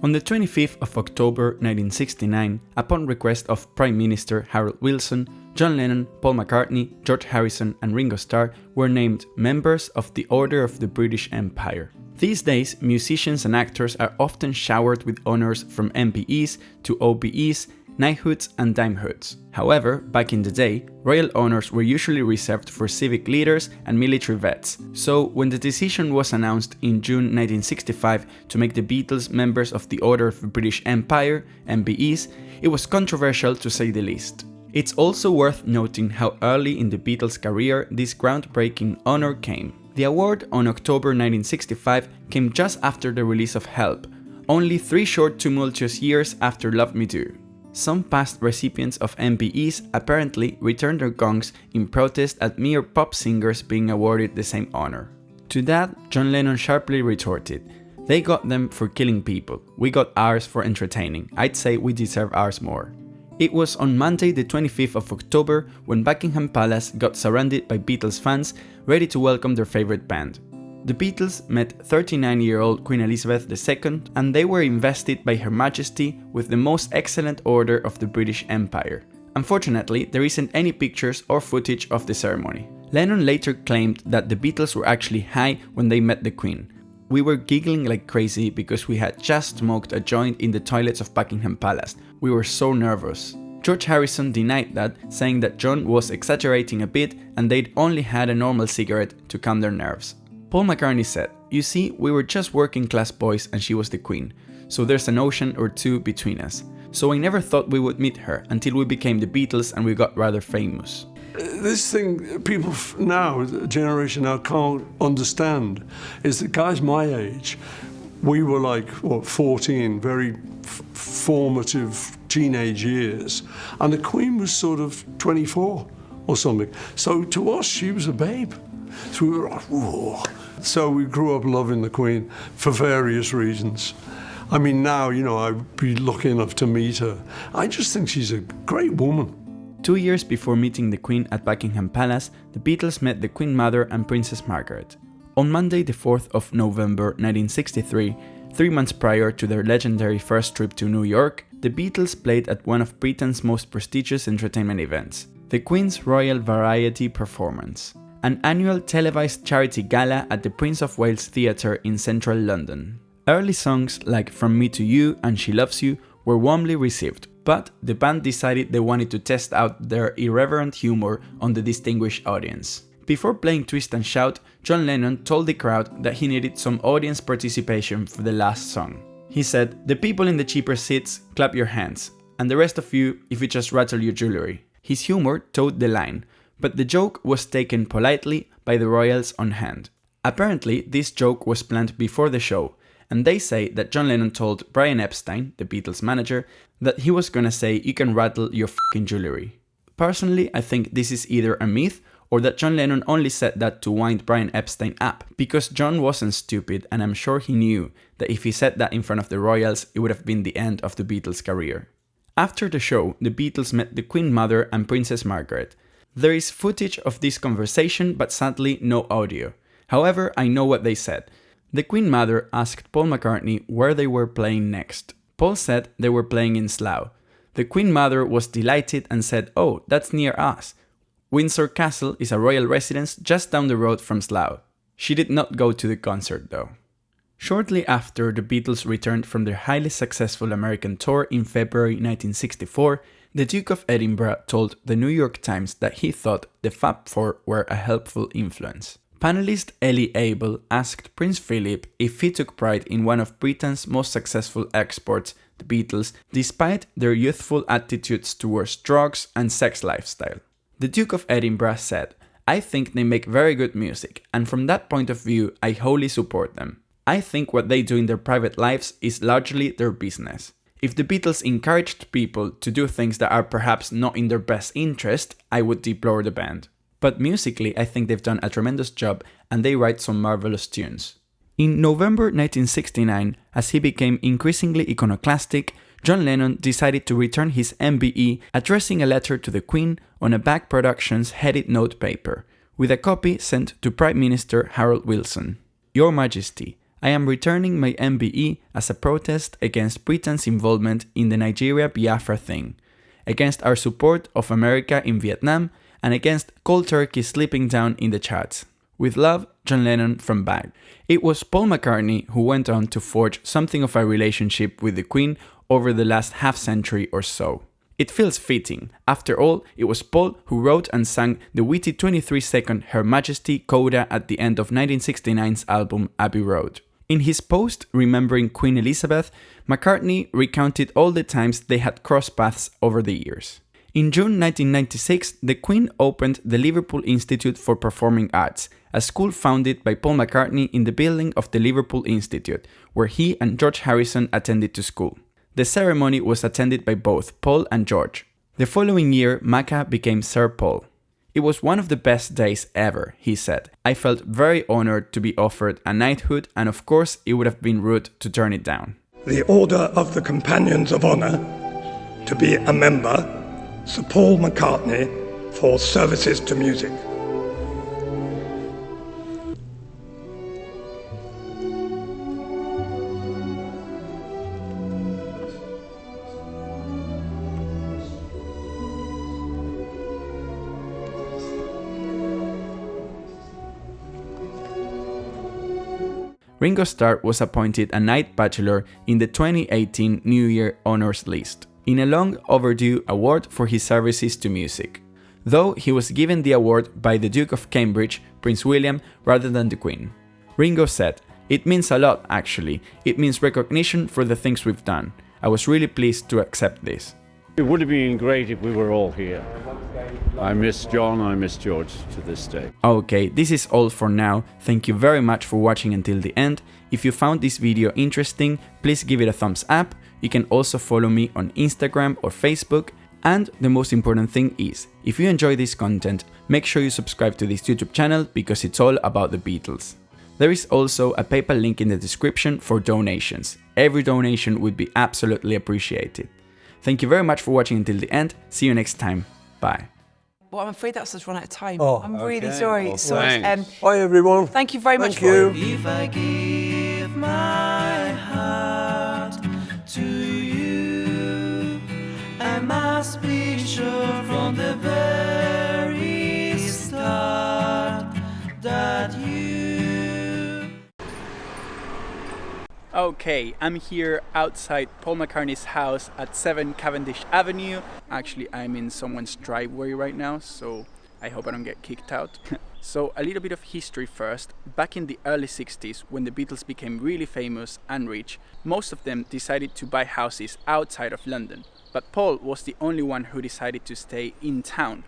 On the 25th of October 1969, upon request of Prime Minister Harold Wilson, John Lennon, Paul McCartney, George Harrison and Ringo Starr were named members of the Order of the British Empire. These days, musicians and actors are often showered with honours from MBEs to OBEs, knighthoods and dimehoods. However, back in the day, royal honours were usually reserved for civic leaders and military vets, so when the decision was announced in June 1965 to make the Beatles members of the Order of the British Empire, MBEs, it was controversial to say the least. It's also worth noting how early in the Beatles' career this groundbreaking honour came. The award on October 1965 came just after the release of Help, only 3 short tumultuous years after Love Me Do. Some past recipients of MBEs apparently returned their gongs in protest at mere pop singers being awarded the same honour. To that, John Lennon sharply retorted, "They got them for killing people, we got ours for entertaining, I'd say we deserve ours more." It was on Monday the 25th of October when Buckingham Palace got surrounded by Beatles fans ready to welcome their favourite band. The Beatles met 39-year-old Queen Elizabeth II and they were invested by Her Majesty with the most excellent order of the British Empire. Unfortunately, there isn't any pictures or footage of the ceremony. Lennon later claimed that the Beatles were actually high when they met the Queen. "We were giggling like crazy because we had just smoked a joint in the toilets of Buckingham Palace. We were so nervous." George Harrison denied that, saying that John was exaggerating a bit and they'd only had a normal cigarette to calm their nerves. Paul McCartney said, "You see, we were just working class boys and she was the Queen, so there's an ocean or two between us. So I never thought we would meet her until we became the Beatles and we got rather famous." This thing people now, the generation now, can't understand is that guys my age, we were like, 14, very formative teenage years, and the Queen was sort of 24 or something. So to us, she was a babe. So we were like, whoa. So we grew up loving the Queen for various reasons. I mean, now, I'd be lucky enough to meet her. I just think she's a great woman. 2 years before meeting the Queen at Buckingham Palace, the Beatles met the Queen Mother and Princess Margaret. On Monday the 4th of November 1963, 3 months prior to their legendary first trip to New York, the Beatles played at one of Britain's most prestigious entertainment events, the Queen's Royal Variety Performance, an annual televised charity gala at the Prince of Wales Theatre in central London. Early songs like From Me to You and She Loves You were warmly received, but the band decided they wanted to test out their irreverent humor on the distinguished audience. Before playing Twist and Shout, John Lennon told the crowd that he needed some audience participation for the last song. He said, "The people in the cheaper seats, clap your hands, and the rest of you, if you just rattle your jewellery." His humor towed the line, but the joke was taken politely by the royals on hand. Apparently, this joke was planned before the show, and they say that John Lennon told Brian Epstein, the Beatles manager, that he was gonna say, "You can rattle your fucking jewellery." Personally, I think this is either a myth or that John Lennon only said that to wind Brian Epstein up, because John wasn't stupid and I'm sure he knew that if he said that in front of the royals, it would have been the end of the Beatles' career. After the show, the Beatles met the Queen Mother and Princess Margaret. There is footage of this conversation, but sadly no audio. However, I know what they said. The Queen Mother asked Paul McCartney where they were playing next. Paul said they were playing in Slough. The Queen Mother was delighted and said, "Oh, that's near us. Windsor Castle is a royal residence just down the road from Slough." She did not go to the concert though. Shortly after the Beatles returned from their highly successful American tour in February 1964, the Duke of Edinburgh told the New York Times that he thought the Fab Four were a helpful influence. Panelist Ellie Abel asked Prince Philip if he took pride in one of Britain's most successful exports, the Beatles, despite their youthful attitudes towards drugs and sex lifestyle. The Duke of Edinburgh said, "I think they make very good music, and from that point of view, I wholly support them. I think what they do in their private lives is largely their business. If the Beatles encouraged people to do things that are perhaps not in their best interest, I would deplore the band. But musically, I think they've done a tremendous job and they write some marvelous tunes." In November 1969, as he became increasingly iconoclastic, John Lennon decided to return his MBE, addressing a letter to the Queen on a Back Productions headed notepaper, with a copy sent to Prime Minister Harold Wilson. "Your Majesty, I am returning my MBE as a protest against Britain's involvement in the Nigeria-Biafra thing, against our support of America in Vietnam, and against cold turkey slipping down in the charts. With love, John Lennon from Bag. It was Paul McCartney who went on to forge something of a relationship with the Queen over the last half-century or so. It feels fitting. After all, it was Paul who wrote and sang the witty 23-second Her Majesty coda at the end of 1969's album Abbey Road. In his post remembering Queen Elizabeth, McCartney recounted all the times they had crossed paths over the years. In June 1996, the Queen opened the Liverpool Institute for Performing Arts, a school founded by Paul McCartney in the building of the Liverpool Institute, where he and George Harrison attended to school. The ceremony was attended by both Paul and George. The following year, Macca became Sir Paul. It was one of the best days ever, he said. I felt very honored to be offered a knighthood, and of course it would have been rude to turn it down. The Order of the Companions of Honour, to be a member, Sir Paul McCartney, for services to music. Ringo Starr was appointed a Knight Bachelor in the 2018 New Year Honours list, in a long overdue award for his services to music. Though he was given the award by the Duke of Cambridge, Prince William, rather than the Queen. Ringo said, "It means a lot actually, it means recognition for the things we've done. I was really pleased to accept this." It would have been great if we were all here. I miss John, I miss George to this day. Okay, this is all for now. Thank you very much for watching until the end. If you found this video interesting, please give it a thumbs up. You can also follow me on Instagram or Facebook. And the most important thing is, if you enjoy this content, make sure you subscribe to this YouTube channel because it's all about the Beatles. There is also a PayPal link in the description for donations. Every donation would be absolutely appreciated. Thank you very much for watching until the end. See you next time. Bye. Well, I'm afraid that's us run out of time. Oh, I'm really okay. sorry. Well, So, thanks. Bye, everyone. thank you very much. Thank you. If I give my heart to you, I must be sure from the very start that you. Okay, I'm here outside Paul McCartney's house at 7 Cavendish Avenue. Actually, I'm in someone's driveway right now, so I hope I don't get kicked out. So, a little bit of history first. Back in the early 60s, when the Beatles became really famous and rich, most of them decided to buy houses outside of London. But Paul was the only one who decided to stay in town.